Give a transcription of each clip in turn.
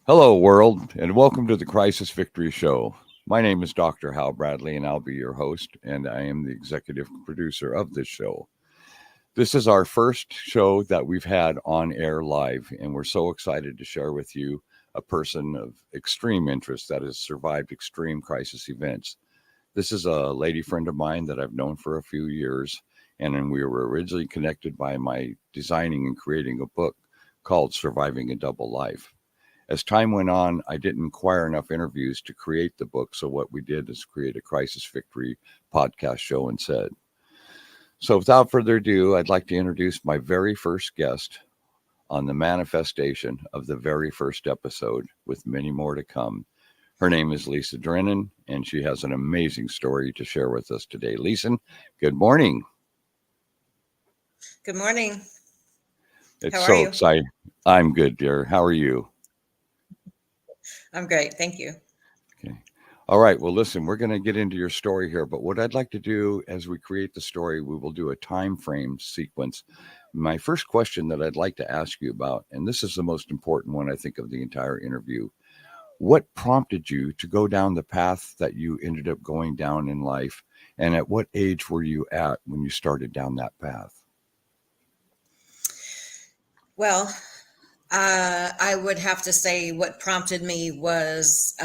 Hello, world, and welcome to the Crisis Victory Show. My name is Dr. Hal Bradley, and I'll be your host, and I am the executive producer of this show. This is our first show that we've had on air live, and we're so excited to share with you a person of extreme interest that has survived extreme crisis events. This is a lady friend of mine that I've known for a few years, and then we were originally connected by my designing and creating a book called Surviving a Double Life. As time went on, I didn't acquire enough interviews to create the book. So what we did is create a Crisis Victory podcast show instead. So without further ado, I'd like to introduce my very first guest on the manifestation of the very first episode, with many more to come. Her name is Lisa Drennan, and she has an amazing story to share with us today. Lisa, good morning. Good morning. It's How are so you? exciting. I'm good, dear. How are you? I'm great. Thank you. Okay. All right. Well, listen, we're going to get into your story here, but what I'd like to do as we create the story, we will do a time frame sequence. My first question that I'd like to ask you about, and this is the most important one, I think, of the entire interview. What prompted you to go down the path that you ended up going down in life? And at what age were you at when you started down that path? Well, I would have to say what prompted me was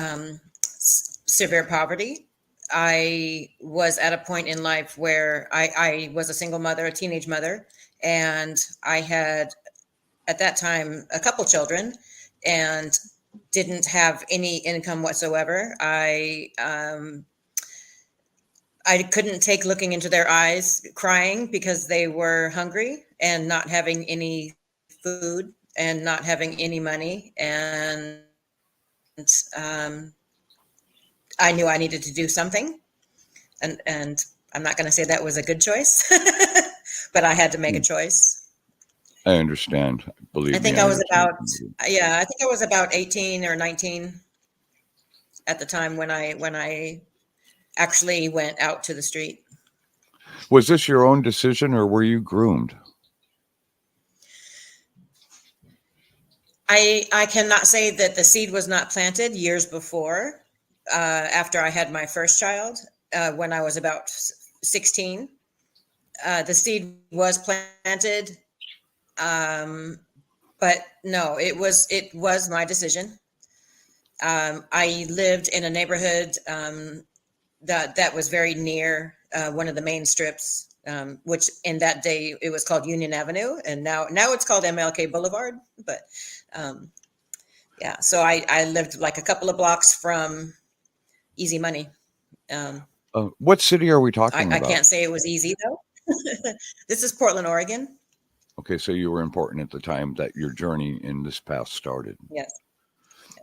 severe poverty. I was at a point in life where I was a single mother, a teenage mother, and I had at that time a couple children and didn't have any income whatsoever. I couldn't take looking into their eyes crying because they were hungry and not having any food and not having any money. And I knew I needed to do something. And I'm not going to say that was a good choice, but I had to make a choice. I understand. Believe I me, think I I was understand. I think I was about 18 or 19 at the time when I actually went out to the street. Was this your own decision or were you groomed? I cannot say that the seed was not planted years before, after I had my first child, when I was about 16. The seed was planted, but no, it was my decision. I lived in a neighborhood that was very near one of the main strips, which in that day it was called Union Avenue, and now it's called MLK Boulevard. But yeah, so I lived like a couple of blocks from Easy Money. What city are we talking I about? can't say it was easy though. This is Portland, Oregon. Okay, so you were important at the time that your journey in this path started. Yes,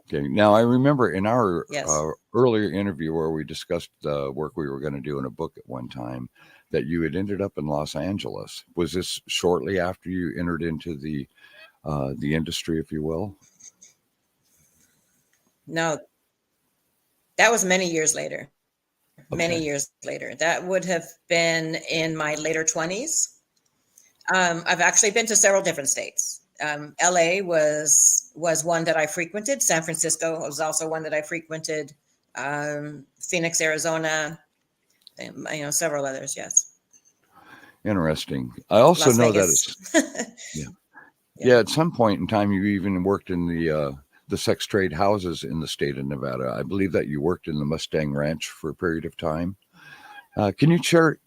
Okay, now I remember in our yes, earlier interview where we discussed the work we were going to do in a book at one time, that you had ended up in Los Angeles. Was this shortly after you entered into the industry, if you will? no, that was many years later. Many Okay, years later, that would have been in my later 20s. I've actually been to several different states. LA was one that I frequented. San Francisco was also one that I frequented. Phoenix, Arizona, and, several others. Yes, interesting. I also Las know that Vegas. it's yeah, Yeah. yeah. At some point in time, you even worked in the sex trade houses in the state of Nevada. I believe that you worked in the Mustang Ranch for a period of time. Can you share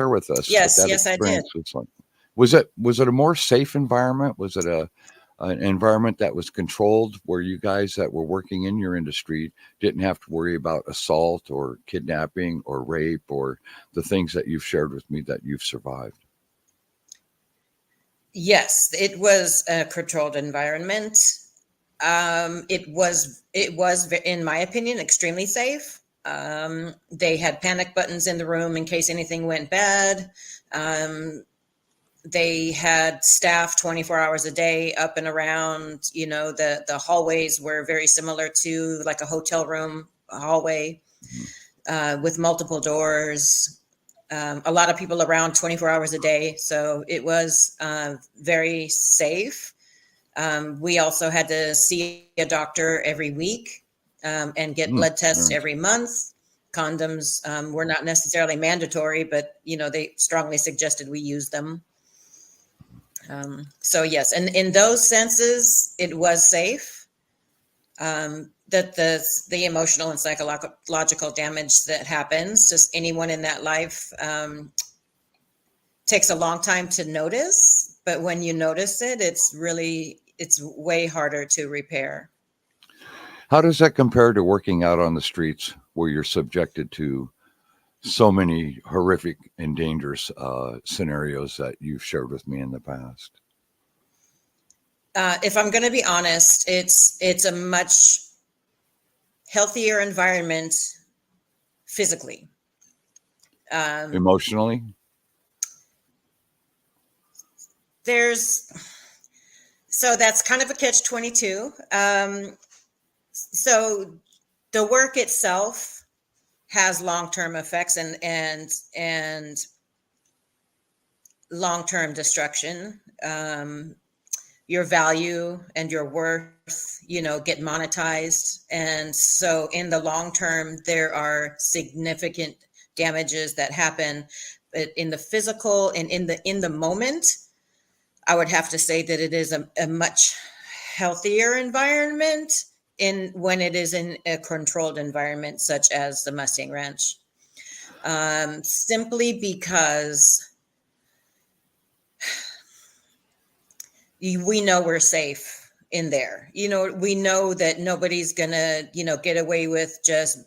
with us what Yes, that yes, I did. experience was like? Was it a more safe environment? Was it an environment that was controlled where you guys that were working in your industry didn't have to worry about assault or kidnapping or rape or the things that you've shared with me that you've survived? Yes, it was a controlled environment. It was, in my opinion, extremely safe. They had panic buttons in the room in case anything went bad. Um, they had staff 24 hours a day up and around. The hallways were very similar to like a hotel room hallway, Mhm. with multiple doors. A lot of people around 24 hours a day. So it was very safe. We also had to see a doctor every week and get blood tests every month. Condoms were not necessarily mandatory, but they strongly suggested we use them. So yes, and in those senses, it was safe. That the emotional and psychological damage that happens, just anyone in that life, takes a long time to notice. But when you notice it, it's way harder to repair. How does that compare to working out on the streets where you're subjected to so many horrific and dangerous scenarios that you've shared with me in the past? If I'm going to be honest, it's a much healthier environment physically. Emotionally? So that's kind of a catch-22. So the work itself has long-term effects and long-term destruction. Your value and your worth, get monetized. And so in the long term, there are significant damages that happen. But in the physical and in the moment, I would have to say that it is a much healthier environment when it is in a controlled environment, such as the Mustang Ranch. Simply because we know we're safe in there. We know that nobody's gonna, get away with just,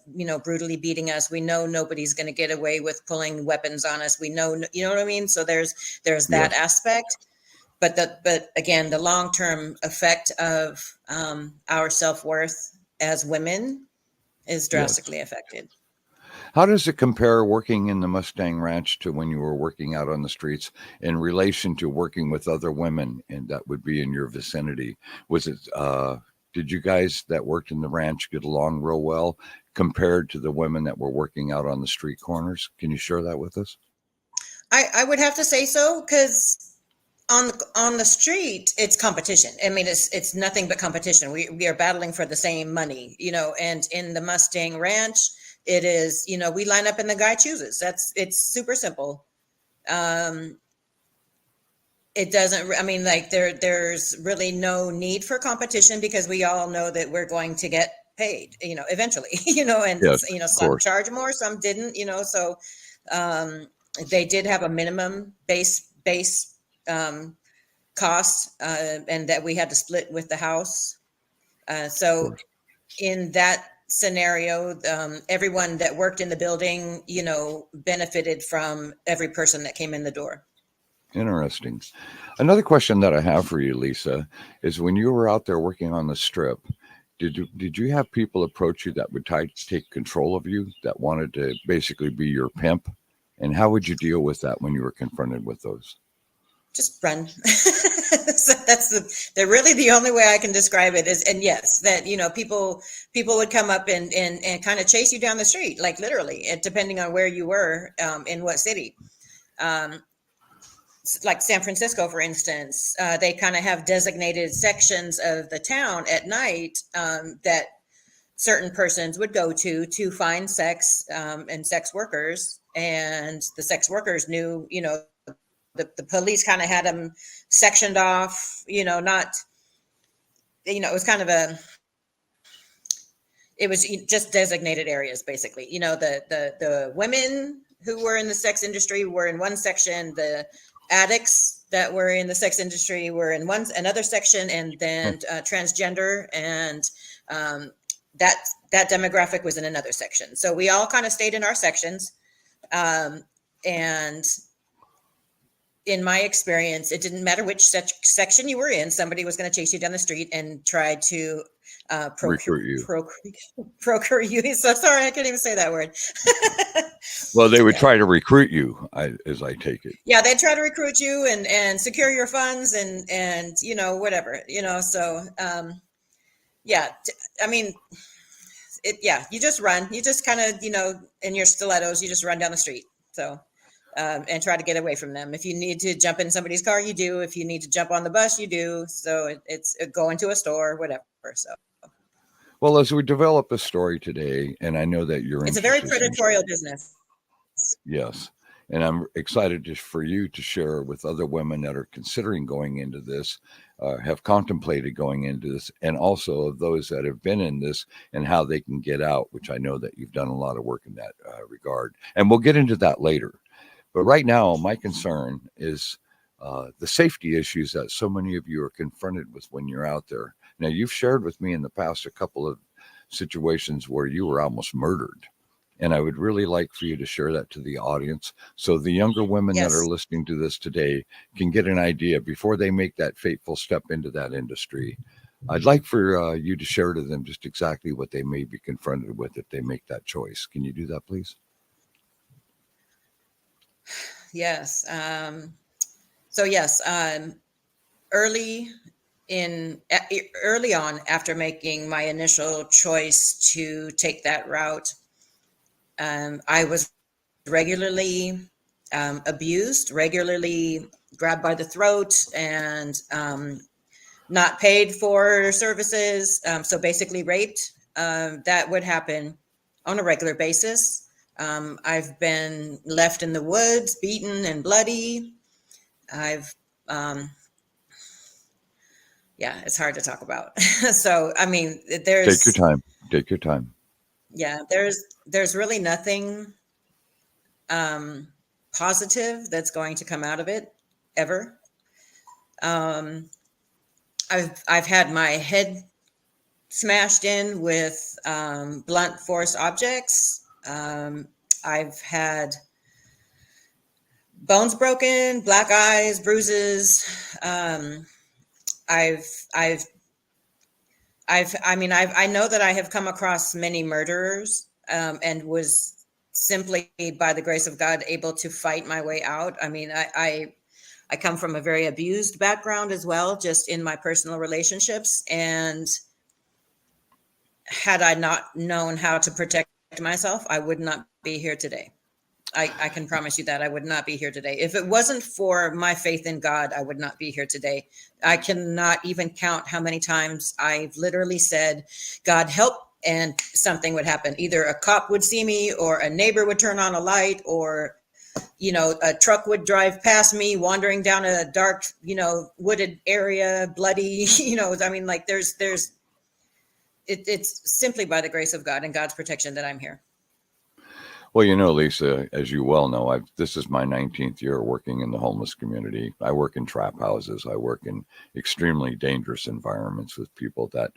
brutally beating us. We know nobody's gonna get away with pulling weapons on us. We know, you know what I mean? So there's that aspect. But again, the long-term effect of our self-worth as women is drastically affected. How does it compare working in the Mustang Ranch to when you were working out on the streets in relation to working with other women and that would be in your vicinity? Was it, did you guys that worked in the ranch get along real well compared to the women that were working out on the street corners? Can you share that with us? I would have to say so, because on the street, it's competition. I mean, it's nothing but competition. We are battling for the same money, and in the Mustang Ranch, it is, we line up and the guy chooses. It's super simple. It doesn't, I mean, like there's really no need for competition because we all know that we're going to get paid, eventually, and, some charge more, some didn't, so they did have a minimum base cost, and that we had to split with the house. So in that scenario, everyone that worked in the building, benefited from every person that came in the door. Interesting. Another question that I have for you, Lisa, is when you were out there working on the strip, did you have people approach you that would take control of you, that wanted to basically be your pimp? And how would you deal with that when you were confronted with those? Just run. So that's really the only way I can describe it is, and yes, that, people would come up and kind of chase you down the street, like literally, depending on where you were, in what city. Like San Francisco, for instance, they kind of have designated sections of the town at night, that certain persons would go to find sex, and sex workers, and the sex workers knew, the police kind of had them sectioned off, not, it was kind of it was just designated areas, basically. The women who were in the sex industry were in one section, the addicts that were in the sex industry were in another section, and then transgender and that demographic was in another section. So we all kind of stayed in our sections, and in my experience, it didn't matter which section you were in, somebody was going to chase you down the street and try to procure you. So sorry, I can't even say that word. Well, they would try to recruit you, as I take it. Yeah, they'd try to recruit you and secure your funds and whatever, so yeah, I mean, you just run. You just kind of, in your stilettos, you just run down the street. So and try to get away from them. If you need to jump in somebody's car, you do. If you need to jump on the bus, you do. So it's go into a store, whatever. So Well, as we develop a story today, and I know that you're it's a very interested in, predatorial business. yes, and I'm excited for you to share with other women that are considering going into this, have contemplated going into this, and also of those that have been in this and how they can get out, which I know that you've done a lot of work in that regard. And we'll get into that later. But right now, my concern is the safety issues that so many of you are confronted with when you're out there. Now, you've shared with me in the past a couple of situations where you were almost murdered. And I would really like for you to share that to the audience so the younger women that are Yes. listening to this today can get an idea before they make that fateful step into that industry. I'd like for you to share to them just exactly what they may be confronted with if they make that choice. Can you do that, please? Yes. So yes, early early on after making my initial choice to take that route, I was regularly abused, regularly grabbed by the throat, and not paid for services. So basically raped. That would happen on a regular basis. I've been left in the woods, beaten and bloody. I've, yeah, it's hard to talk about. So, I mean, Take your time. Take your time. yeah, there's really nothing positive that's going to come out of it ever. I've had my head smashed in with blunt force objects. I've had bones broken, black eyes, bruises. I know that I have come across many murderers, and was simply by the grace of God able to fight my way out. I mean, I come from a very abused background as well, just in my personal relationships. And had I not known how to protect myself, I would not be here today. I can promise you that I would not be here today. If it wasn't for my faith in God, I would not be here today. I cannot even count how many times I've literally said, God help, and something would happen. Either a cop would see me, or a neighbor would turn on a light, or, you know, a truck would drive past me wandering down a dark, you know, wooded area, bloody, you know, I mean, like it's simply by the grace of God and God's protection that I'm here. Well, you know, Lisa, as you well know, this is my 19th year working in the homeless community. I work in trap houses. I work in extremely dangerous environments with people that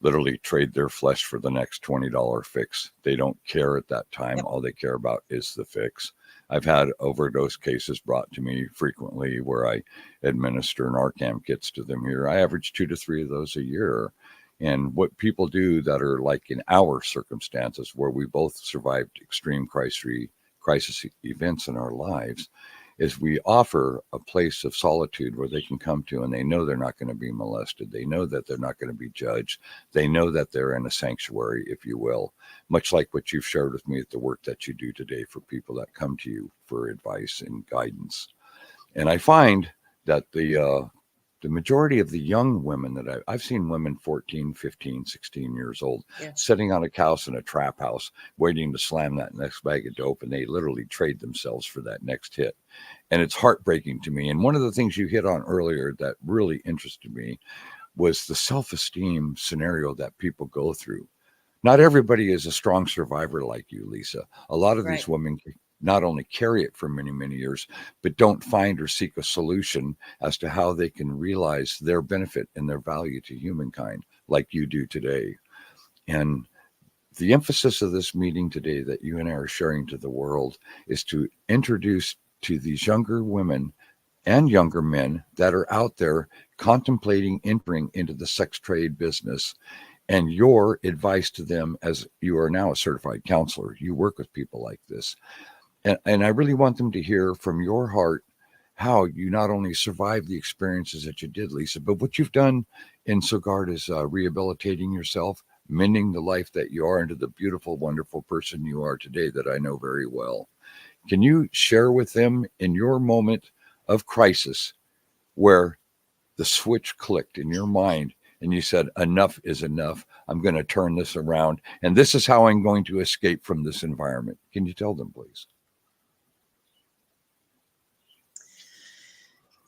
literally trade their flesh for the next $20 fix. They don't care at that time. Yep. All they care about is the fix. I've had overdose cases brought to me frequently where I administer Narcan kits to them here. I average 2 to 3 of those a year. And what people do that are like in our circumstances where we both survived extreme crisis events in our lives is we offer a place of solitude where they can come to and they know they're not going to be molested. They know that they're not going to be judged. They know that they're in a sanctuary, if you will, much like what you've shared with me at the work that you do today for people that come to you for advice and guidance. And I find that the majority of the young women that I've seen women 14, 15, 16 years old sitting on a couch in a trap house waiting to slam that next bag of dope, and they literally trade themselves for that next hit. And it's heartbreaking to me. And one of the things you hit on earlier that really interested me was the self-esteem scenario that people go through. Not everybody is a strong survivor like you, Lisa. A lot of these women not only carry it for many, many years, but don't find or seek a solution as to how they can realize their benefit and their value to humankind like you do today. And the emphasis of this meeting today that you and I are sharing to the world is to introduce to these younger women and younger men that are out there contemplating entering into the sex trade business, and your advice to them, as you are now a certified counselor. You work with people like this. And I really want them to hear from your heart how you not only survived the experiences that you did, Lisa, but what you've done in so regard as rehabilitating yourself, mending the life that you are into the beautiful, wonderful person you are today that I know very well. Can you share with them in your moment of crisis where the switch clicked in your mind and you said, enough is enough. I'm going to turn this around. And this is how I'm going to escape from this environment. Can you tell them, please?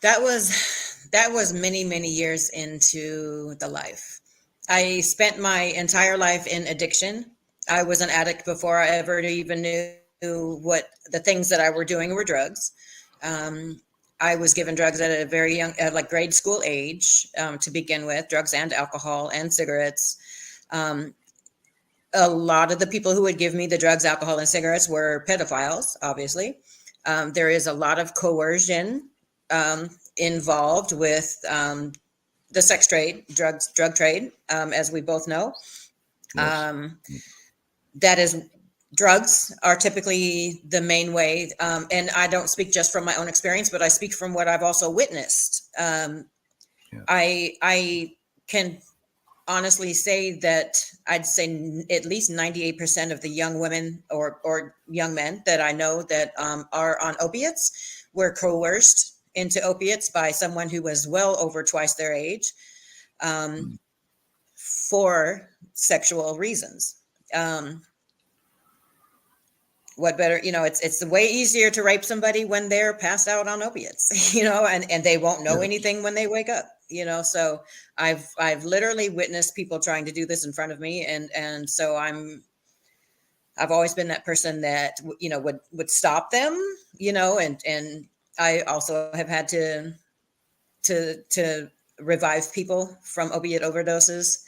That was many years into the life. I spent my entire life in addiction. I was an addict before I ever even knew what the things that I were doing were drugs. I was given drugs at a very young, at like grade school age, to begin with, drugs and alcohol and cigarettes. A lot of the people who would give me the drugs, alcohol, and cigarettes were pedophiles, obviously. There is a lot of coercion involved with the sex trade, drug trade, as we both know. Yes. That is, drugs are typically the main way. And I don't speak just from my own experience, but I speak from what I've also witnessed. Yeah. I can honestly say that I'd say at least 98% of the young women or young men that I know that are on opiates were coerced into opiates by someone who was well over twice their age, for sexual reasons. What better, it's way easier to rape somebody when they're passed out on opiates, and they won't know anything when they wake up, so I've literally witnessed people trying to do this in front of me. And so I've always been that person that, would stop them, and I also have had to revive people from opiate overdoses.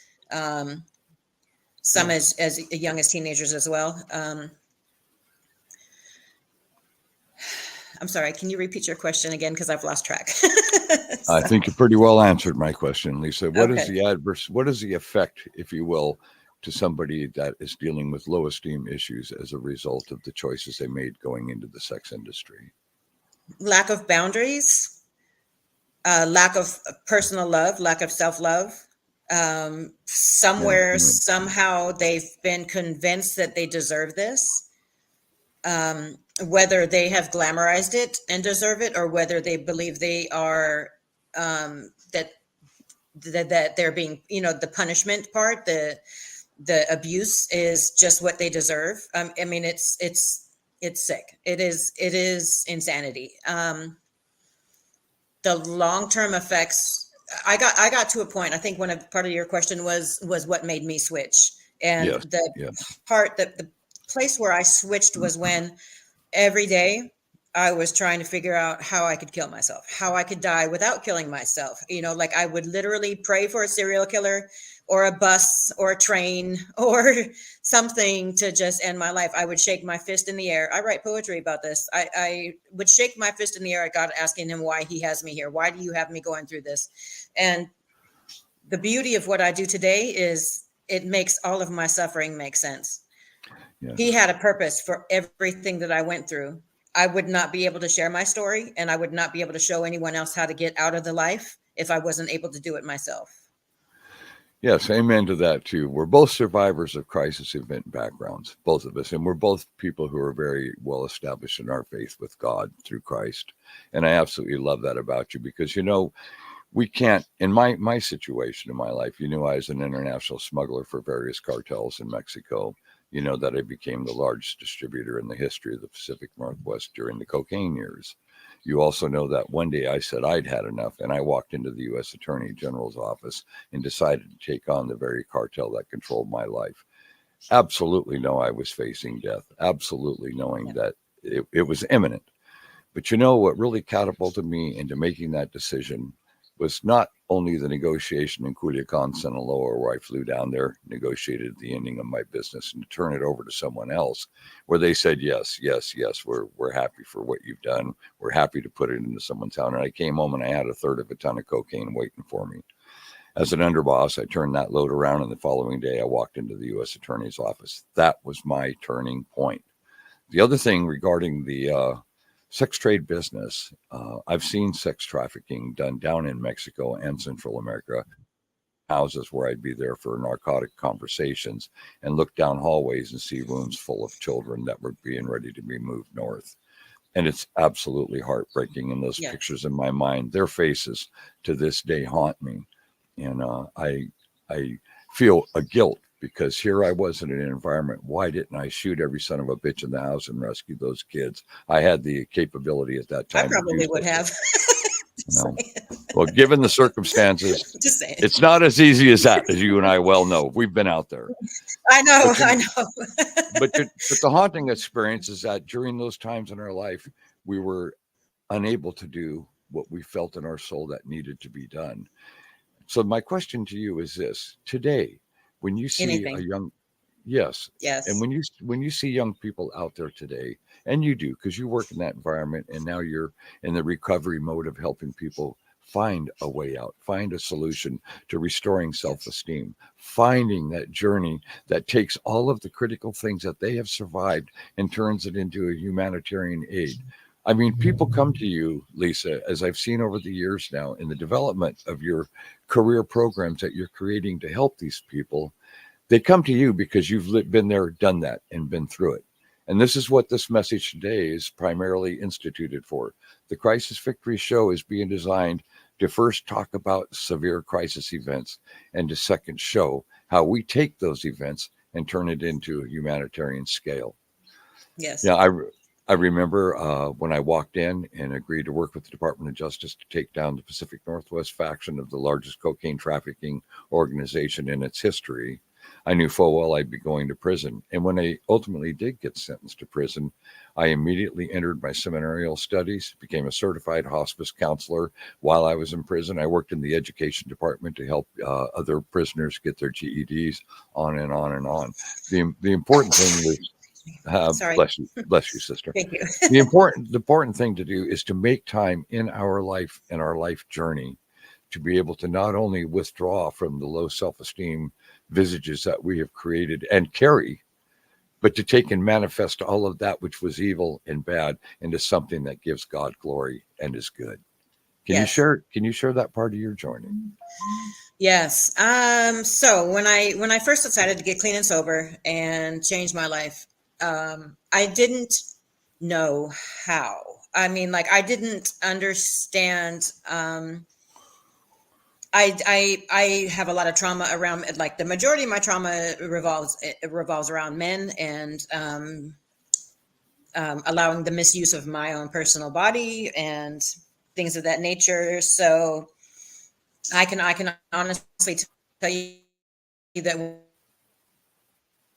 Some as young as teenagers as well. I'm sorry, can you repeat your question again? Because I've lost track. I think you pretty well answered my question, Lisa. What is Okay. what is the effect, if you will, to somebody that is dealing with low esteem issues as a result of the choices they made going into the sex industry? Lack of boundaries, lack of personal love, lack of self-love. Somewhere, somehow they've been convinced that they deserve this. Whether they have glamorized it and deserve it, or whether they believe they are, that they're being, the punishment part, the abuse is just what they deserve. I mean, it's sick. It is insanity. The long-term effects. I got to a point. I think part of your question was what made me switch, and Yes. the Yes. part that the place where I switched was when every day I was trying to figure out how I could kill myself, how I could die without killing myself. Like I would literally pray for a serial killer or a bus or a train or something to just end my life. I would shake my fist in the air. I write poetry about this. I would shake my fist in the air at God, asking him why he has me here. Why do you have me going through this? And the beauty of what I do today is it makes all of my suffering make sense. Yes. He had a purpose for everything that I went through. I would not be able to share my story, and I would not be able to show anyone else how to get out of the life if I wasn't able to do it myself. Yes, amen to that too. We're both survivors of crisis event backgrounds, both of us, and we're both people who are very well established in our faith with God through Christ. And I absolutely love that about you because we can't, in my situation in my life, I was an international smuggler for various cartels in Mexico. That I became the largest distributor in the history of the Pacific Northwest during the cocaine years. You also know that one day I said I'd had enough, and I walked into the U.S. Attorney General's office and decided to take on the very cartel that controlled my life. Absolutely know I was facing death, absolutely knowing that it was imminent. But what really catapulted me into making that decision was not only the negotiation in Culiacan, Sinaloa, where I flew down there, negotiated the ending of my business and to turn it over to someone else, where they said, yes, we're happy for what you've done. We're happy to put it into someone's town. And I came home and I had a third of a ton of cocaine waiting for me. As an underboss, I turned that load around, and the following day I walked into the U.S. Attorney's office. That was my turning point. The other thing regarding the sex trade business, I've seen sex trafficking done down in Mexico and Central America, houses where I'd be there for narcotic conversations and look down hallways and see rooms full of children that were being ready to be moved north. And it's absolutely heartbreaking. And those Yeah. pictures in my mind, their faces to this day haunt me. And I feel a guilt because here I was in an environment. Why didn't I shoot every son of a bitch in the house and rescue those kids? I had the capability at that I time to do probably would so. have. Just No. saying. Well, given the circumstances, Just saying. it's not as easy as that, as you and I well know. We've been out there. I know. But I know. but the haunting experience is that during those times in our life, we were unable to do what we felt in our soul that needed to be done. So my question to you is this: today, when you see a Anything. young, yes, and Yes. when you see young people out there today, and you do because you work in that environment, and now you're in the recovery mode of helping people find a way out, find a solution to restoring Yes. self-esteem, finding that journey that takes all of the critical things that they have survived and turns it into a humanitarian aid. I mean, people come to you, Lisa, as I've seen over the years now in the development of your career programs that you're creating to help these people. They come to you because you've been there, done that, and been through it. And this is what this message today is primarily instituted for. The Crisis Victory Show is being designed to first talk about severe crisis events and to second show how we take those events and turn it into a humanitarian scale. Yes. Yeah, I remember when I walked in and agreed to work with the Department of Justice to take down the Pacific Northwest faction of the largest cocaine trafficking organization in its history. I knew full well I'd be going to prison. And when I ultimately did get sentenced to prison, I immediately entered my seminarial studies, became a certified hospice counselor while I was in prison. I worked in the education department to help other prisoners get their GEDs, on and on and on. The important thing was, Sorry. bless you, sister. Thank you. The important thing to do is to make time in our life and our life journey to be able to not only withdraw from the low self-esteem visages that we have created and carry, but to take and manifest all of that which was evil and bad into something that gives God glory and is good. Can Yes. you share that part of your journey? Yes. So when I first decided to get clean and sober and change my life, I didn't know how. I mean, like I didn't understand. I have a lot of trauma around, like the majority of my trauma revolves around men and allowing the misuse of my own personal body and things of that nature. So I can honestly tell you that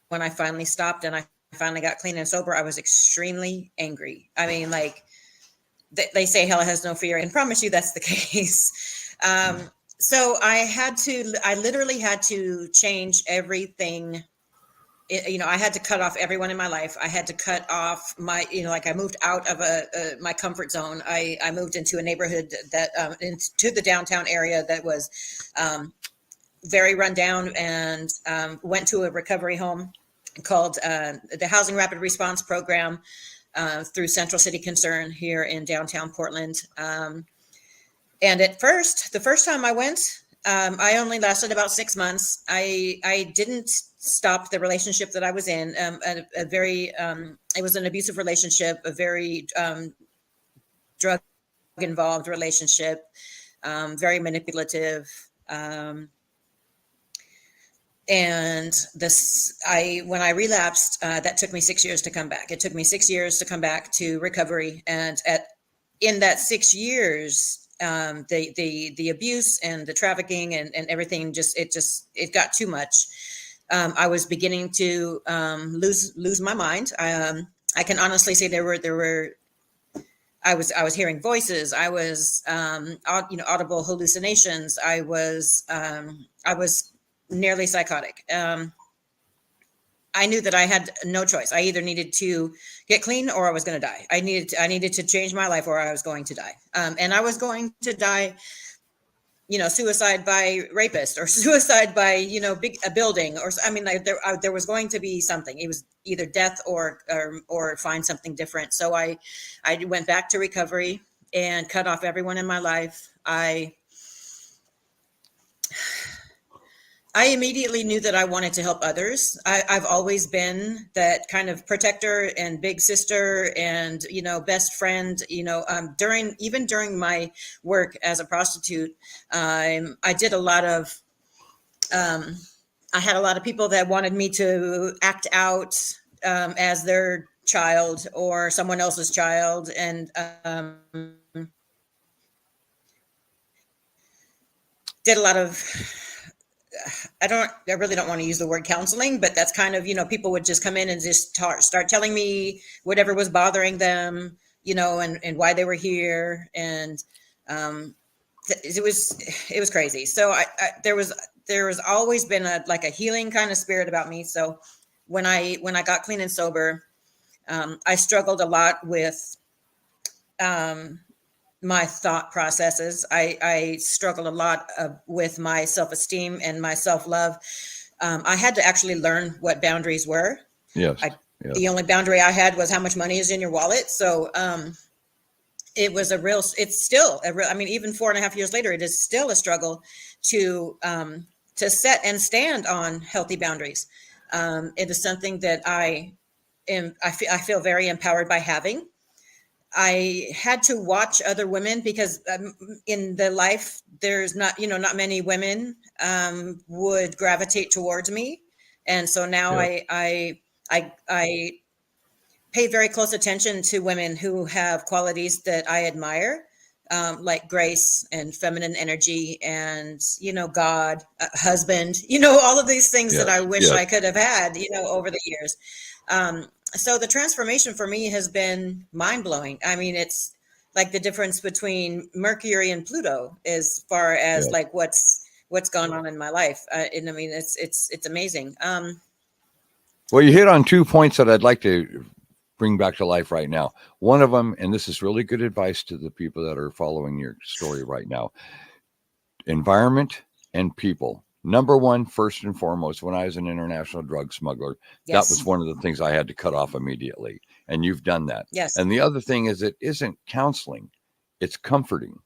when I finally stopped and I finally got clean and sober, I was extremely angry. I mean, like they say hell has no fear, and I promise you that's the case. So I literally had to change everything. I had to cut off everyone in my life. I had to cut off my, like I moved out of my comfort zone. I moved into a neighborhood that, into the downtown area that was very run down, and went to a recovery home called the Housing Rapid Response Program through Central City Concern here in downtown Portland. And the first time I went, I only lasted about 6 months. I didn't stop the relationship that I was in. It was an abusive relationship, a very drug involved relationship, very manipulative. And when I relapsed, that took me 6 years to come back. It took me 6 years to come back to recovery. And in that 6 years, the abuse and the trafficking and everything it got too much. I was beginning to lose my mind. I can honestly say I was hearing voices. I was audible hallucinations. I was nearly psychotic. I knew that I had no choice. I either needed to get clean or I was going to die. I needed to change my life or I was going to die. And I was going to die, suicide by rapist or suicide by, a building or, I mean, like there was going to be something. It was either death or find something different. So I went back to recovery and cut off everyone in my life. I immediately knew that I wanted to help others. I've always been that kind of protector and big sister and, best friend, during my work as a prostitute. I did a lot of, um, I had a lot of people that wanted me to act out as their child or someone else's child. And did a lot of, I really don't want to use the word counseling, but that's kind of, people would just come in and just start telling me whatever was bothering them, and why they were here. And it was crazy. So there was always been like a healing kind of spirit about me. So when I got clean and sober, I struggled a lot with my thought processes. I struggled a lot with my self-esteem and my self-love. I had to actually learn what boundaries were. Yes. The only boundary I had was how much money is in your wallet. So it's still even 4.5 years later, it is still a struggle to set and stand on healthy boundaries. It is something that I feel very empowered by having. I had to watch other women because in the life, there's not many women would gravitate towards me. And so now I pay very close attention to women who have qualities that I admire, like grace and feminine energy and, God, husband, all of these things that I wish I could have had, over the years. So the transformation for me has been mind blowing. I mean, it's like the difference between Mercury and Pluto as far as like what's gone on in my life. And I mean, it's amazing. Well, you hit on 2 points that I'd like to bring back to life right now. One of them, and this is really good advice to the people that are following your story right now, environment and people. Number one, first and foremost, when I was an international drug smuggler, that was one of the things I had to cut off immediately. And you've done that. Yes. And the other thing is, it isn't counseling, it's comforting.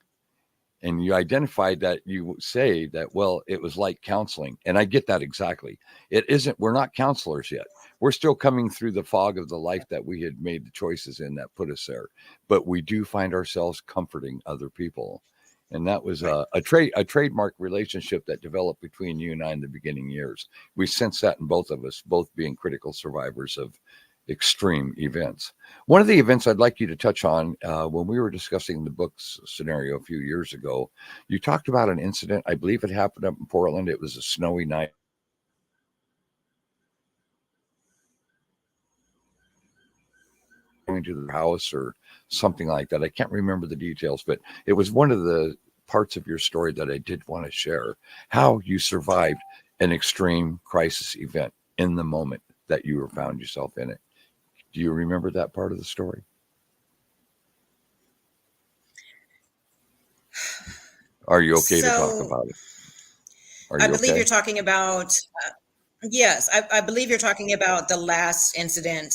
And you identified that, you say that, well, it was like counseling. And I get that exactly. It isn't, we're not counselors yet. We're still coming through the fog of the life that we had made the choices in that put us there. But we do find ourselves comforting other people. And that was a trademark relationship that developed between you and I in the beginning years. We sense that in both of us, both being critical survivors of extreme events. One of the events I'd like you to touch on, when we were discussing the books scenario a few years ago, you talked about an incident. I believe it happened up in Portland. It was a snowy night. Going to their house or something like that. I can't remember the details, but it was one of the parts of your story that I did want to share, how you survived an extreme crisis event in the moment that you found yourself in it. Do you remember that part of the story? Are you okay to talk about it? I believe you're talking about, yes, I believe you're talking about the last incident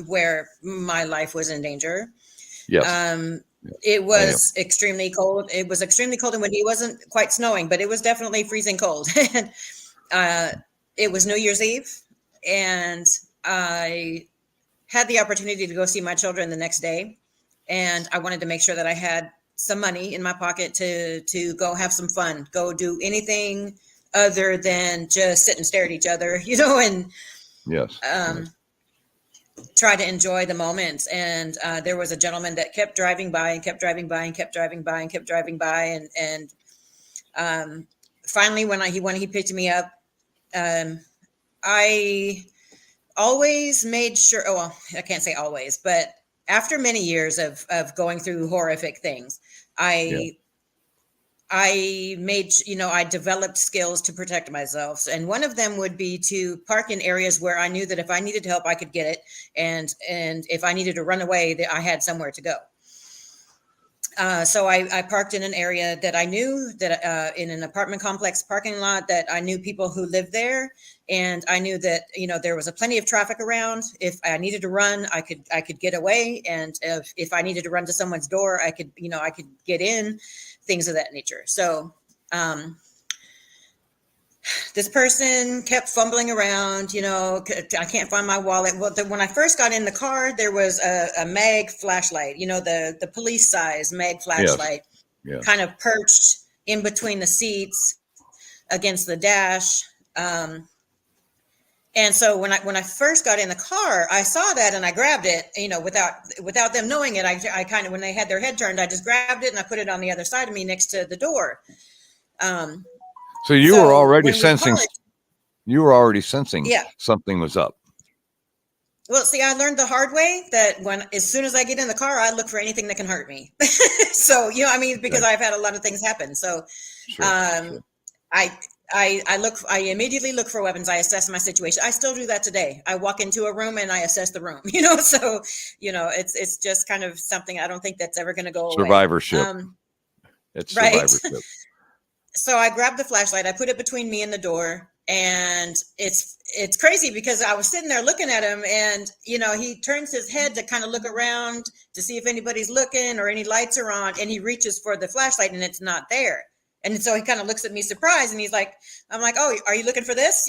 where my life was in danger. Yes. It was extremely cold. It was extremely cold and windy. It wasn't quite snowing, but it was definitely freezing cold. It was New Year's Eve, and I had the opportunity to go see my children the next day, and I wanted to make sure that I had some money in my pocket to go have some fun, go do anything other than just sit and stare at each other, and try to enjoy the moments. And there was a gentleman that kept driving by and kept driving by and kept driving by and kept driving by. And finally, when he picked me up, I always made sure, oh, well, I can't say always, but after many years of going through horrific things, I made, I developed skills to protect myself. And one of them would be to park in areas where I knew that if I needed help, I could get it. And if I needed to run away, that I had somewhere to go. So I parked in an area that I knew, that in an apartment complex parking lot, that I knew people who lived there. And I knew that, there was plenty of traffic around. If I needed to run, I could get away. And if I needed to run to someone's door, I could get in, things of that nature. So This person kept fumbling around, I can't find my wallet. Well, when I first got in the car, there was a mag flashlight, the police size mag Yes. flashlight, Yes. kind of perched in between the seats against the dash. And so when I first got in the car, I saw that and I grabbed it, without them knowing it. I kind of, when they had their head turned, I just grabbed it and I put it on the other side of me next to the door. So you were already when we sensing. parked, You were already sensing yeah. something was up. Well, see, I learned the hard way that as soon as I get in the car, I look for anything that can hurt me. So, because I've had a lot of things happen. So, Sure, sure. I immediately look for weapons. I assess my situation. I still do that today. I walk into a room and I assess the room, so, it's just kind of something I don't think that's ever going to go away. Survivorship. It's right. survivorship. So I grabbed the flashlight, I put it between me and the door, and it's crazy because I was sitting there looking at him, and he turns his head to kind of look around to see if anybody's looking or any lights are on, and he reaches for the flashlight and it's not there. And so he kind of looks at me surprised, and he's like, I'm like, oh, are you looking for this?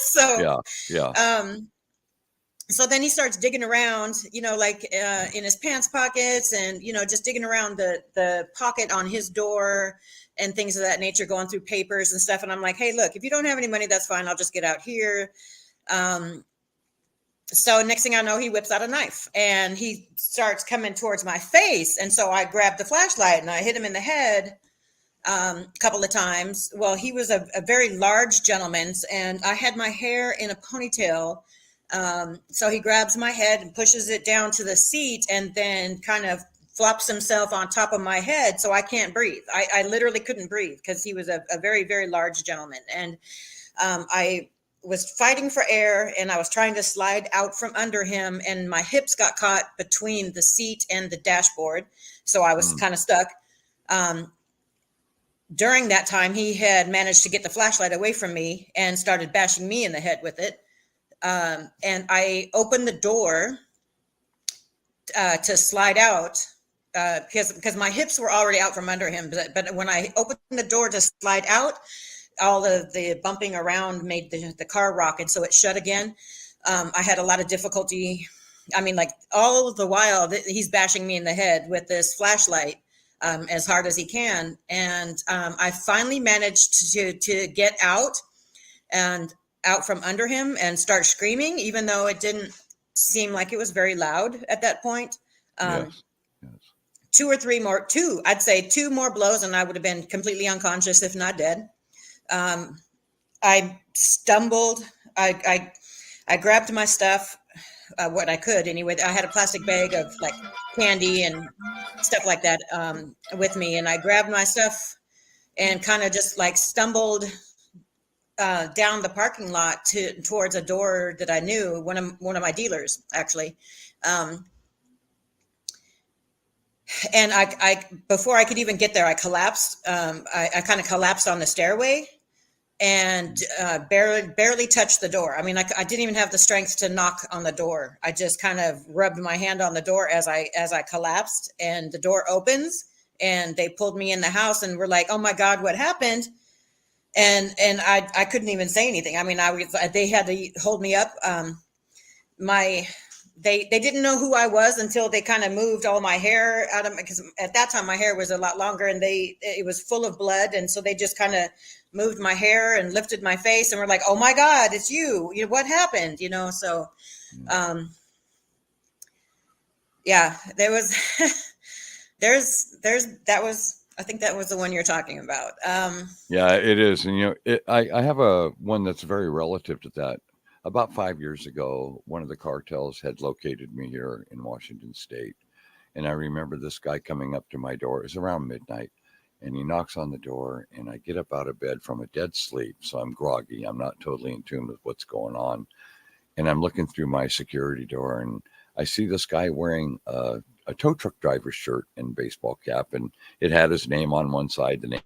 So yeah. So then he starts digging around, in his pants pockets, and just digging around the pocket on his door and things of that nature, going through papers and stuff. And I'm like, hey, look, if you don't have any money, that's fine. I'll just get out here. So next thing I know, he whips out a knife and he starts coming towards my face. And so I grabbed the flashlight and I hit him in the head a couple of times. Well, he was a very large gentleman, and I had my hair in a ponytail. So he grabs my head and pushes it down to the seat and then kind of flops himself on top of my head, so I can't breathe. I literally couldn't breathe because he was a very, very large gentleman. And I was fighting for air, and I was trying to slide out from under him, and my hips got caught between the seat and the dashboard, so I was kind of stuck. During that time, he had managed to get the flashlight away from me and started bashing me in the head with it. And I opened the door to slide out because my hips were already out from under him. But when I opened the door to slide out, all of the bumping around made the car rock, and so it shut again. I had a lot of difficulty. I mean, like all the while he's bashing me in the head with this flashlight as hard as he can. And I finally managed to get out and out from under him and start screaming, even though it didn't seem like it was very loud at that point. Yes. I'd say two more blows and I would have been completely unconscious, if not dead. I stumbled. I grabbed my stuff, what I could anyway. I had a plastic bag of like candy and stuff like that with me, and I grabbed my stuff and kind of just like stumbled down the parking lot towards a door that I knew, one of my dealers actually. And I before I could even get there, I collapsed. I kind of collapsed on the stairway and barely touched the door. I mean, I didn't even have the strength to knock on the door. I just kind of rubbed my hand on the door as I collapsed, and the door opens and they pulled me in the house and were like, oh my God, what happened? And I couldn't even say anything. I mean, they had to hold me up. They didn't know who I was until they kind of moved all my hair out of, because at that time my hair was a lot longer and it was full of blood. And so they just kind of moved my hair and lifted my face and were like, oh my God, it's you. What happened? So, yeah, there was, I think that was the one you're talking about. Yeah, it is. And, I have one that's very relative to that. About 5 years ago, one of the cartels had located me here in Washington State. And I remember this guy coming up to my door. It was around midnight. And he knocks on the door, and I get up out of bed from a dead sleep. So I'm groggy. I'm not totally in tune with what's going on. And I'm looking through my security door, and I see this guy wearing a tow truck driver's shirt and baseball cap. And it had his name on one side, the name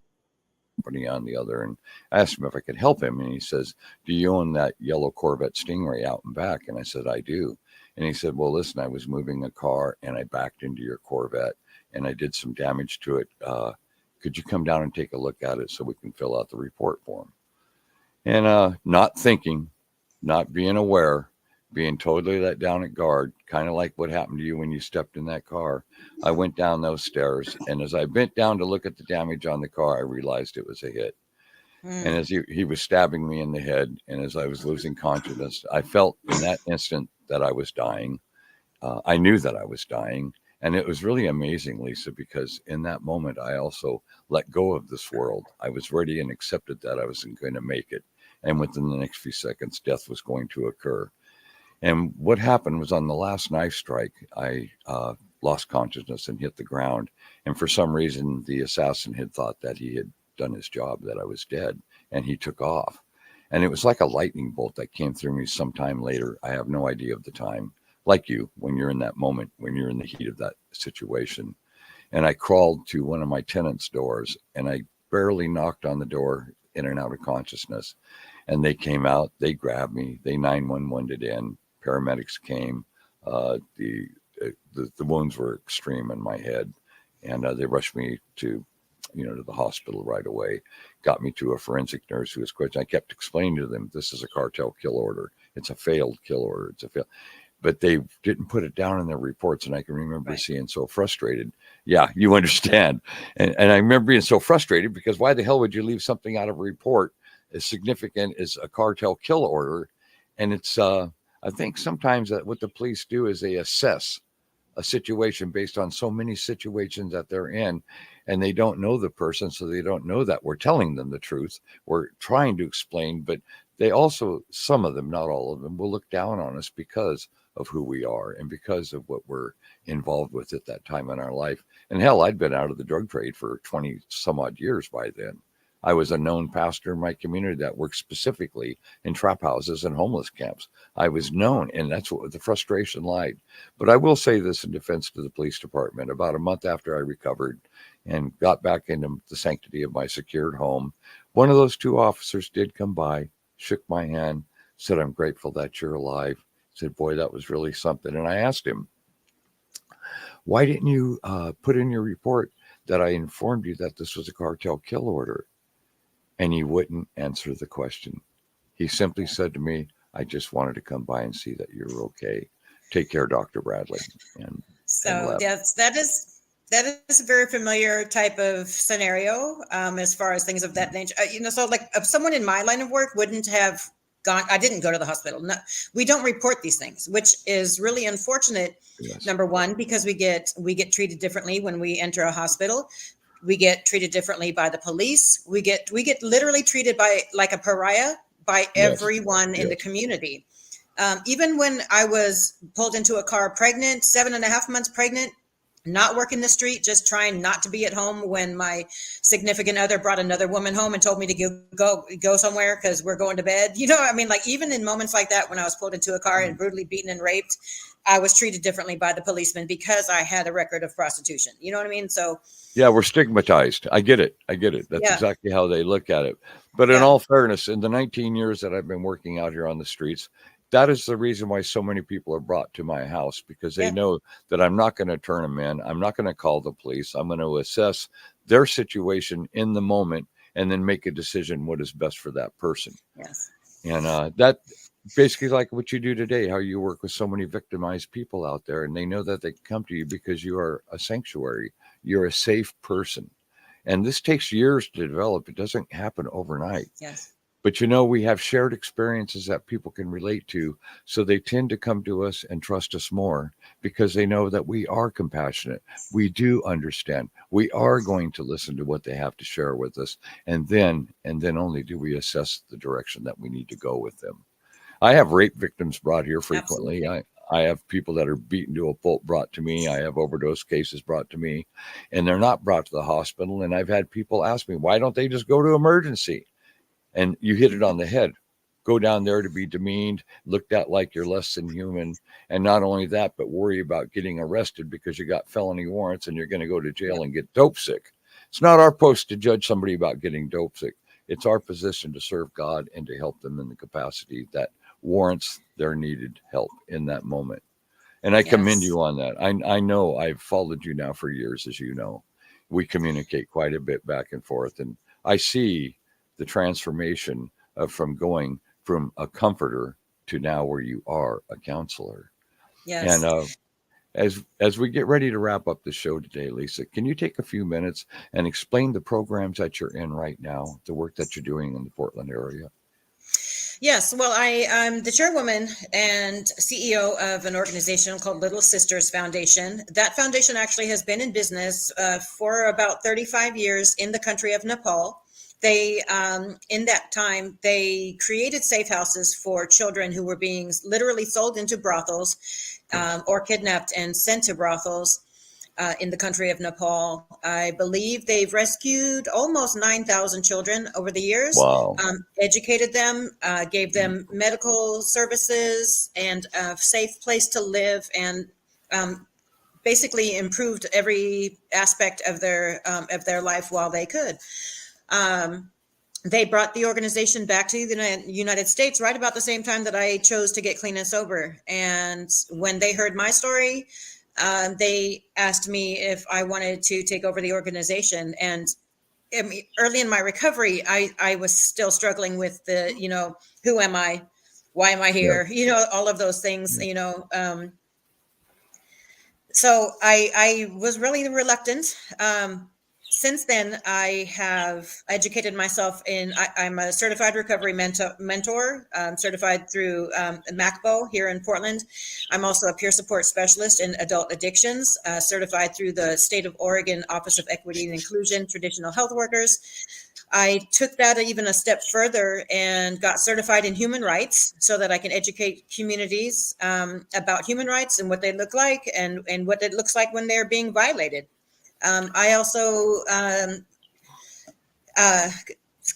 company on the other. And I asked him if I could help him. And he says, do you own that yellow Corvette Stingray out and back? And I said, I do. And he said, well, listen, I was moving a car and I backed into your Corvette and I did some damage to it. Could you come down and take a look at it so we can fill out the report for him? And not thinking, not being aware, being totally let down at guard, kind of like what happened to you when you stepped in that car. I went down those stairs, and as I bent down to look at the damage on the car, I realized it was a hit. And Mm. as he was stabbing me in the head, and as I was losing consciousness, I felt in that instant that I was dying. I knew that I was dying. And it was really amazing, Lisa, because in that moment, I also let go of this world. I was ready and accepted that I wasn't going to make it. And within the next few seconds, death was going to occur. And what happened was on the last knife strike, I lost consciousness and hit the ground. And for some reason, the assassin had thought that he had done his job, that I was dead, and he took off. And it was like a lightning bolt that came through me sometime later. I have no idea of the time. Like you, when you're in that moment, when you're in the heat of that situation. And I crawled to one of my tenants' doors, and I barely knocked on the door, in and out of consciousness. And they came out, they grabbed me, they 911'd it in. Paramedics came. The wounds were extreme in my head, and they rushed me to to the hospital right away. Got me to a forensic nurse who was questioning. I kept explaining to them, this is a cartel kill order. It's a failed kill order. It's a failed. But they didn't put it down in their reports, and I can remember Right. seeing so frustrated. Yeah, you understand. And I remember being so frustrated because why the hell would you leave something out of a report as significant as a cartel kill order? And it's I think sometimes that what the police do is they assess a situation based on so many situations that they're in, and they don't know the person, so they don't know that we're telling them the truth. We're trying to explain, but they also, some of them, not all of them, will look down on us because of who we are and because of what we're involved with at that time in our life. And hell, I'd been out of the drug trade for 20 some odd years by then. I was a known pastor in my community that worked specifically in trap houses and homeless camps. I was known, and that's what the frustration lied. But I will say this in defense to the police department. About a month after I recovered and got back into the sanctity of my secured home, one of those two officers did come by, shook my hand, said, "I'm grateful that you're alive." Said, "Boy, that was really something." And I asked him, "Why didn't you put in your report that I informed you that this was a cartel kill order?" And he wouldn't answer the question. He simply said to me, "I just wanted to come by and see that you're okay. Take care, Dr. Bradley." And So left. that is a very familiar type of scenario, as far as things of that nature. So like if someone in my line of work wouldn't have gone, I didn't go to the hospital. No, we don't report these things, which is really unfortunate. Yes. Number one, because we get treated differently when we enter a hospital. We get treated differently by the police. We get literally treated by like a pariah by Yes. everyone in the Yes. community. Even when I was pulled into a car pregnant, 7.5 months pregnant, not working the street, just trying not to be at home when my significant other brought another woman home and told me to go somewhere because we're going to bed. I mean, like even in moments like that, when I was pulled into a car and brutally beaten and raped, I was treated differently by the policeman because I had a record of prostitution. You know what I mean? So Yeah, we're stigmatized. I get it. That's yeah, exactly how they look at it. But in yeah, all fairness, in the 19 years that I've been working out here on the streets, that is the reason why so many people are brought to my house, because they yeah, know that I'm not going to turn them in. I'm not going to call the police. I'm going to assess their situation in the moment and then make a decision what is best for that person. yes, And that basically like what you do today, how you work with so many victimized people out there, and they know that they come to you because you are a sanctuary. You're a safe person. And this takes years to develop. It doesn't happen overnight. yes, But we have shared experiences that people can relate to. So they tend to come to us and trust us more because they know that we are compassionate. We do understand. We are going to listen to what they have to share with us. And then only do we assess the direction that we need to go with them. I have rape victims brought here frequently. absolutely. I have people that are beaten to a pulp brought to me. I have overdose cases brought to me, and they're not brought to the hospital. And I've had people ask me, why don't they just go to emergency? And you hit it on the head. Go down there to be demeaned, looked at like you're less than human. And not only that, but worry about getting arrested because you got felony warrants and you're going to go to jail Yep. and get dope sick. It's not our post to judge somebody about getting dope sick. It's our position to serve God and to help them in the capacity that warrants their needed help in that moment. And I commend Yes. you on that. I know I've followed you now for years, as you know. We communicate quite a bit back and forth, and I see the transformation from going from a comforter to now where you are a counselor. And Yes. as we get ready to wrap up the show today, Lisa, can you take a few minutes and explain the programs that you're in right now, the work that you're doing in the Portland area? Yes, well, I'm the chairwoman and CEO of an organization called Little Sisters Foundation. That foundation actually has been in business for about 35 years in the country of Nepal. They, in that time, they created safe houses for children who were being literally sold into brothels or kidnapped and sent to brothels. In the country of Nepal. I believe they've rescued almost 9,000 children over the years, Wow. educated them, gave them medical services and a safe place to live, and basically improved every aspect of their life while they could. They brought the organization back to the United States right about the same time that I chose to get clean and sober. And when they heard my story, they asked me if I wanted to take over the organization. And I mean, early in my recovery, I was still struggling with the, who am I? Why am I Yeah. here? All of those things, so I was really reluctant. Since then, I have educated myself I'm a certified recovery mentor, certified through MACBO here in Portland. I'm also a peer support specialist in adult addictions, certified through the State of Oregon Office of Equity and Inclusion, Traditional Health Workers. I took that even a step further and got certified in human rights so that I can educate communities about human rights and what they look like and what it looks like when they're being violated. I also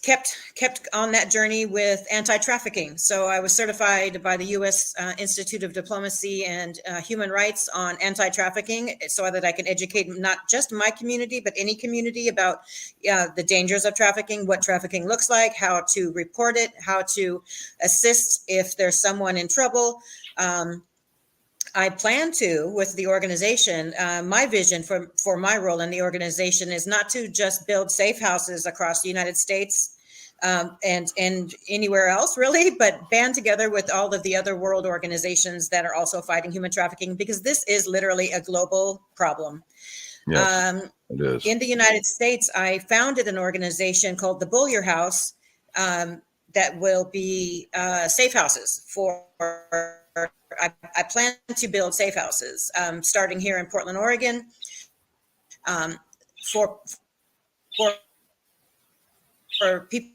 kept on that journey with anti-trafficking. So I was certified by the U.S. Institute of Diplomacy and Human Rights on anti-trafficking so that I can educate not just my community, but any community about the dangers of trafficking, what trafficking looks like, how to report it, how to assist if there's someone in trouble. I plan to, with the organization, my vision for my role in the organization is not to just build safe houses across the United States and anywhere else, really, but band together with all of the other world organizations that are also fighting human trafficking, because this is literally a global problem. Yes, it is. In the United States, I founded an organization called the Bullier House that will be safe houses for. I plan to build safe houses starting here in Portland, Oregon, for people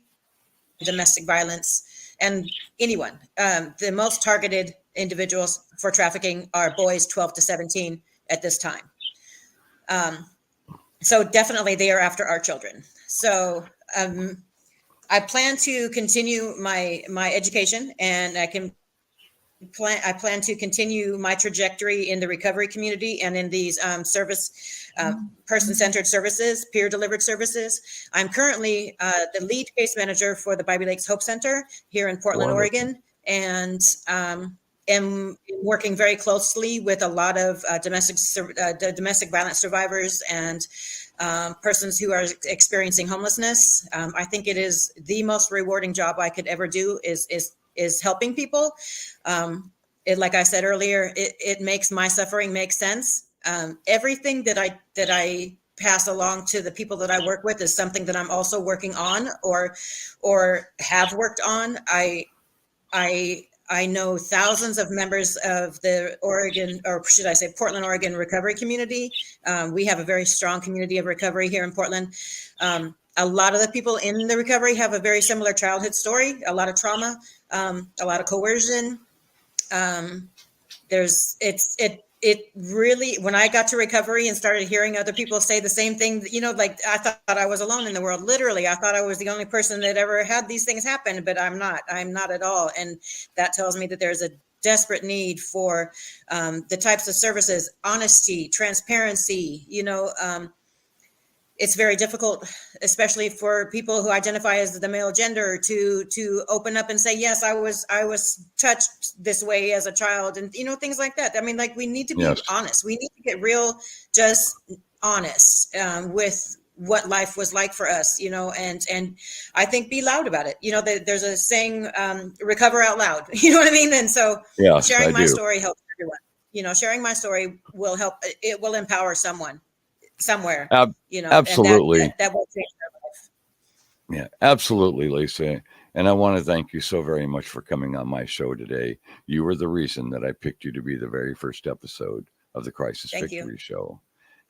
with domestic violence and anyone. The most targeted individuals for trafficking are boys 12 to 17 at this time. So definitely they are after our children. So I plan to continue my education, and I plan to continue my trajectory in the recovery community and in these person-centered services, peer-delivered services. I'm currently the lead case manager for the Bobby Lakes Hope Center here in Portland, Wonderful. Oregon, and am working very closely with a lot of domestic violence survivors and persons who are experiencing homelessness. I think it is the most rewarding job I could ever do is helping people. Like I said earlier, it makes my suffering make sense. Everything that I pass along to the people that I work with is something that I'm also working on or have worked on. I know thousands of members of the Oregon, or should I say Portland, Oregon recovery community. We have a very strong community of recovery here in Portland. A lot of the people in the recovery have a very similar childhood story, a lot of trauma, a lot of coercion. It really, when I got to recovery and started hearing other people say the same thing, like I thought I was alone in the world. Literally, I thought I was the only person that ever had these things happen, but I'm not at all. And that tells me that there's a desperate need for the types of services, honesty, transparency, it's very difficult, especially for people who identify as the male gender, to open up and say, yes, I was touched this way as a child, and things like that. I mean, like, we need to be Yes. honest. We need to get real, just honest with what life was like for us, you know, and I think be loud about it. You know, there's a saying, recover out loud, you know what I mean? And so Yes, I sharing my do. story helps everyone. You know, sharing my story will help. It will empower someone somewhere, you know, and Absolutely. that will change their life. Yeah, absolutely, Lisa. And I want to thank you so very much for coming on my show today. You were the reason that I picked you to be the very first episode of the Crisis Thank you. Victory Show.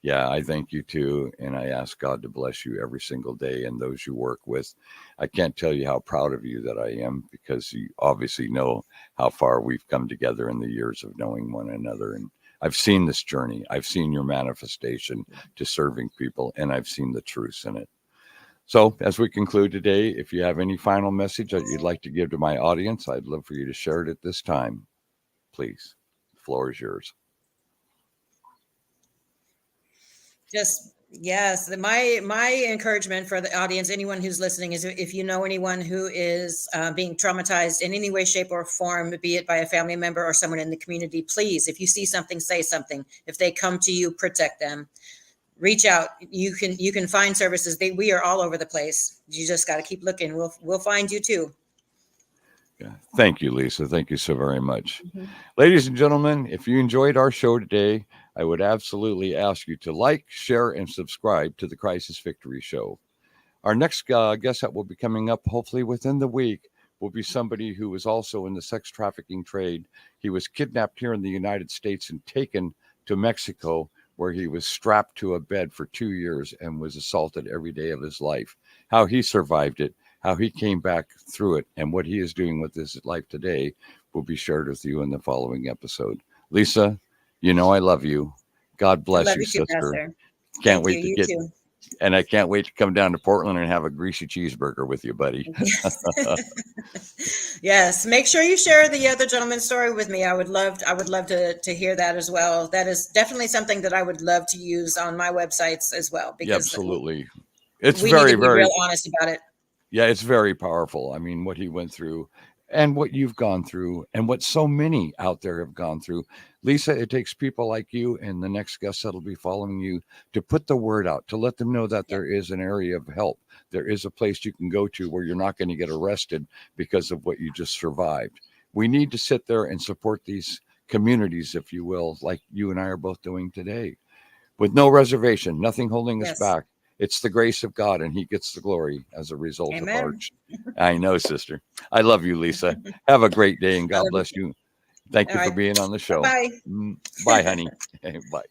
Yeah, I thank you too. And I ask God to bless you every single day and those you work with. I can't tell you how proud of you that I am, because you obviously know how far we've come together in the years of knowing one another. And I've seen this journey. I've seen your manifestation to serving people, and I've seen the truth in it. So, as we conclude today, if you have any final message that you'd like to give to my audience, I'd love for you to share it at this time. Please, the floor is yours. Just yes, my encouragement for the audience, anyone who's listening, is if you know anyone who is being traumatized in any way, shape, or form, be it by a family member or someone in the community, please, if you see something, say something. If they come to you, protect them. Reach out. You can find services. We are all over the place. You just got to keep looking. We'll find you too. Yeah. Thank you, Lisa. Thank you so very much. Mm-hmm. Ladies and gentlemen, if you enjoyed our show today, I would absolutely ask you to like, share, and subscribe to the Crisis Victory Show. Our next guest that will be coming up, hopefully within the week, will be somebody who was also in the sex trafficking trade. He was kidnapped here in the United States and taken to Mexico, where he was strapped to a bed for 2 years and was assaulted every day of his life. How he survived it, how he came back through it, and what he is doing with his life today will be shared with you in the following episode. Lisa, you know I love you. God I bless love you, you too, sister. Pastor. Can't Thank wait to you. You get, too. and I can't wait to come down to Portland and have a greasy cheeseburger with you, buddy. Yes. Yes. Make sure you share the other gentleman's story with me. I would love to hear that as well. That is definitely something that I would love to use on my websites as well, Yeah, because absolutely. It's we need very, to be very, real honest about it. yeah, it's very powerful. I mean, what he went through and what you've gone through and what so many out there have gone through. Lisa, it takes people like you and the next guest that'll be following you to put the word out, to let them know that Yeah. there is an area of help. There is a place you can go to where you're not going to get arrested because of what you just survived. We need to sit there and support these communities, if you will, like you and I are both doing today, with no reservation, nothing holding us Yes. back. It's the grace of God, and He gets the glory as a result of our. Amen. I know, sister. I love you, Lisa. Have a great day, and I God love you bless too. you. Thank All you for right. being on the show. Bye-bye. Bye, honey. Bye.